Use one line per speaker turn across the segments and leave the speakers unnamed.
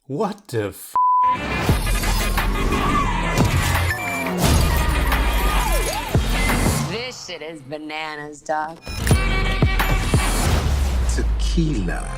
What the f?
This shit is bananas, dog.
Tequila.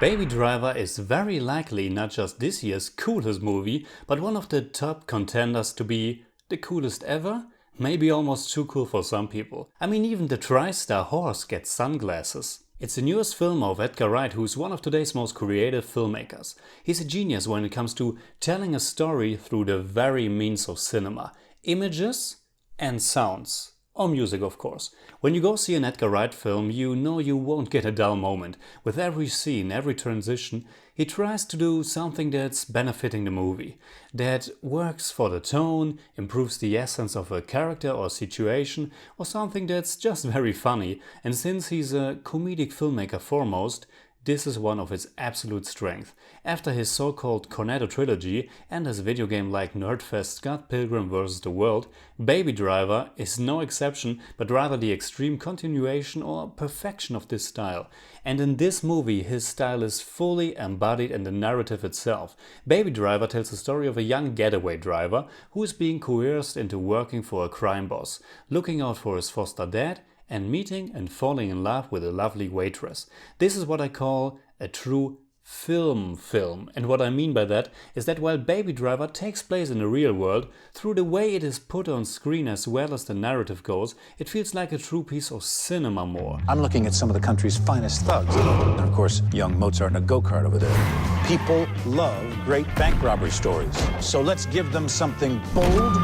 Baby Driver is very likely not just this year's coolest movie, but one of the top contenders to be the coolest ever? Maybe almost too cool for some people. I mean, even the TriStar horse gets sunglasses. It's the newest film of Edgar Wright, who's one of today's most creative filmmakers. He's a genius when it comes to telling a story through the very means of cinema. Images and sounds. Or music, of course. When you go see an Edgar Wright film, you know you won't get a dull moment. With every scene, every transition, he tries to do something that's benefiting the movie, that works for the tone, improves the essence of a character or situation, or something that's just very funny. And since he's a comedic filmmaker foremost, this is one of his absolute strengths. After his so-called Cornetto trilogy and his video game-like nerdfest Scott Pilgrim vs. the World, Baby Driver is no exception, but rather the extreme continuation or perfection of this style. And in this movie, his style is fully embodied in the narrative itself. Baby Driver tells the story of a young getaway driver who is being coerced into working for a crime boss, looking out for his foster dad, and meeting and falling in love with a lovely waitress. This is what I call a true film. And what I mean by that is that while Baby Driver takes place in the real world, through the way it is put on screen as well as the narrative goes, it feels like a true piece of cinema more.
I'm looking at some of the country's finest thugs. And of course, young Mozart in a go-kart over there. People love great bank robbery stories. So let's give them something bold,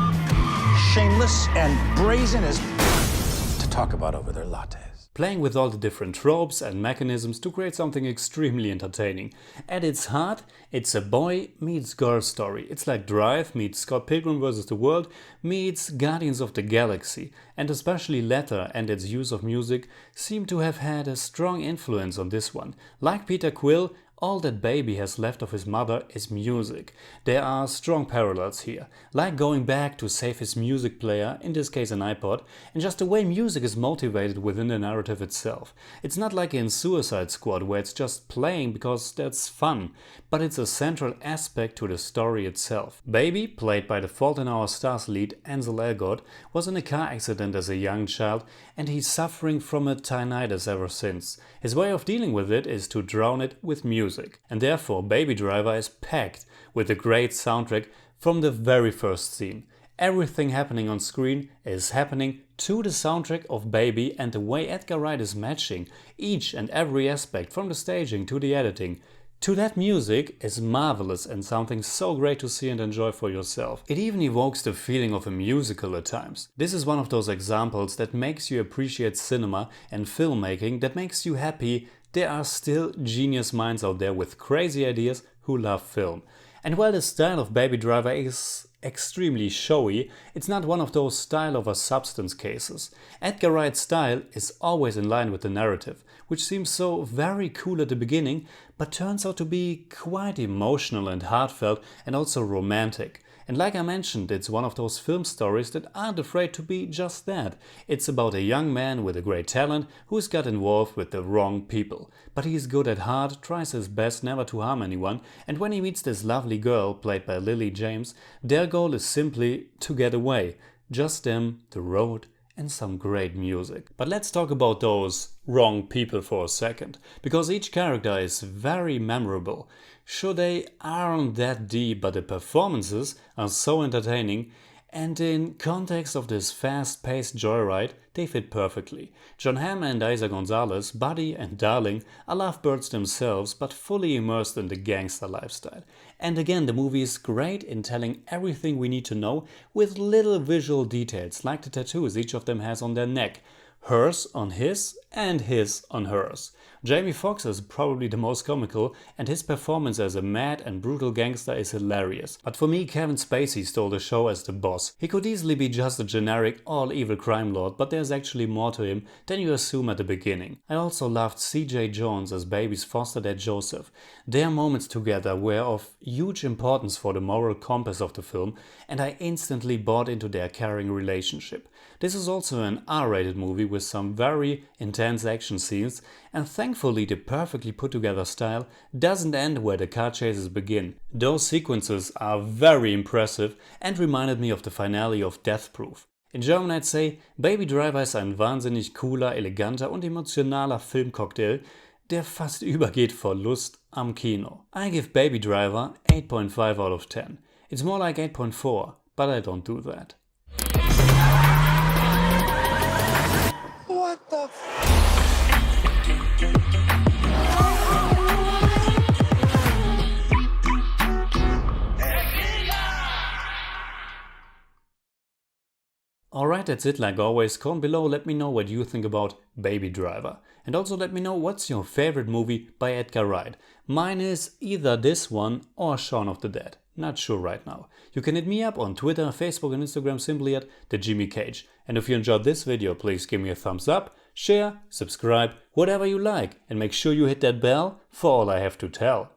shameless, and brazen as talk about over their lattes.
Playing with all the different tropes and mechanisms to create something extremely entertaining. At its heart, it's a boy meets girl story. It's like Drive meets Scott Pilgrim vs. the World meets Guardians of the Galaxy, and especially Letter and its use of music seem to have had a strong influence on this one. Like Peter Quill, all that Baby has left of his mother is music. There are strong parallels here, like going back to save his music player, in this case an iPod, and just the way music is motivated within the narrative itself. It's not like in Suicide Squad where it's just playing because that's fun, but it's a central aspect to the story itself. Baby, played by the Fault in Our Stars lead Ansel Elgort, was in a car accident as a young child and he's suffering from a tinnitus ever since. His way of dealing with it is to drown it with music. And therefore Baby Driver is packed with a great soundtrack from the very first scene. Everything happening on screen is happening to the soundtrack of Baby, and the way Edgar Wright is matching each and every aspect from the staging to the editing to that music is marvelous and something so great to see and enjoy for yourself. It even evokes the feeling of a musical at times. This is one of those examples that makes you appreciate cinema and filmmaking, that makes you happy there are still genius minds out there with crazy ideas who love film. And while the style of Baby Driver is extremely showy, it's not one of those style over substance cases. Edgar Wright's style is always in line with the narrative, which seems so very cool at the beginning, but turns out to be quite emotional and heartfelt and also romantic. And like I mentioned, it's one of those film stories that aren't afraid to be just that. It's about a young man with a great talent who's got involved with the wrong people. But he's good at heart, tries his best never to harm anyone, and when he meets this lovely girl, played by Lily James, their goal is simply to get away. Just them, the road, and some great music. But let's talk about those wrong people for a second, because each character is very memorable. Sure, they aren't that deep, but the performances are so entertaining, and in context of this fast-paced joyride, they fit perfectly. Hamm and Eiza González, buddy and darling, are lovebirds themselves, but fully immersed in the gangster lifestyle. And again, the movie is great in telling everything we need to know with little visual details, like the tattoos each of them has on their neck. Hers on his and his on hers. Jamie Foxx is probably the most comical, and his performance as a mad and brutal gangster is hilarious. But for me, Kevin Spacey stole the show as the boss. He could easily be just a generic all-evil crime lord, but there's actually more to him than you assume at the beginning. I also loved C.J. Jones as Baby's foster dad Joseph. Their moments together were of huge importance for the moral compass of the film, and I instantly bought into their caring relationship. This is also an R-rated movie with some very intense action scenes, and thankfully the perfectly put together style doesn't end where the car chases begin. Those sequences are very impressive and reminded me of the finale of Death Proof. In German I'd say, Baby Driver ist ein wahnsinnig cooler, eleganter und emotionaler Filmcocktail, der fast übergeht vor Lust am Kino. I give Baby Driver 8.5 out of 10. It's more like 8.4, but I don't do that.
What the
Alright, that's it like always. Comment below, let me know what you think about Baby Driver. And also let me know what's your favorite movie by Edgar Wright. Mine is either this one or Shaun of the Dead. Not sure right now. You can hit me up on Twitter, Facebook and Instagram simply at TheJimmyCage. And if you enjoyed this video, please give me a thumbs up, share, subscribe, whatever you like. And make sure you hit that bell for all I have to tell.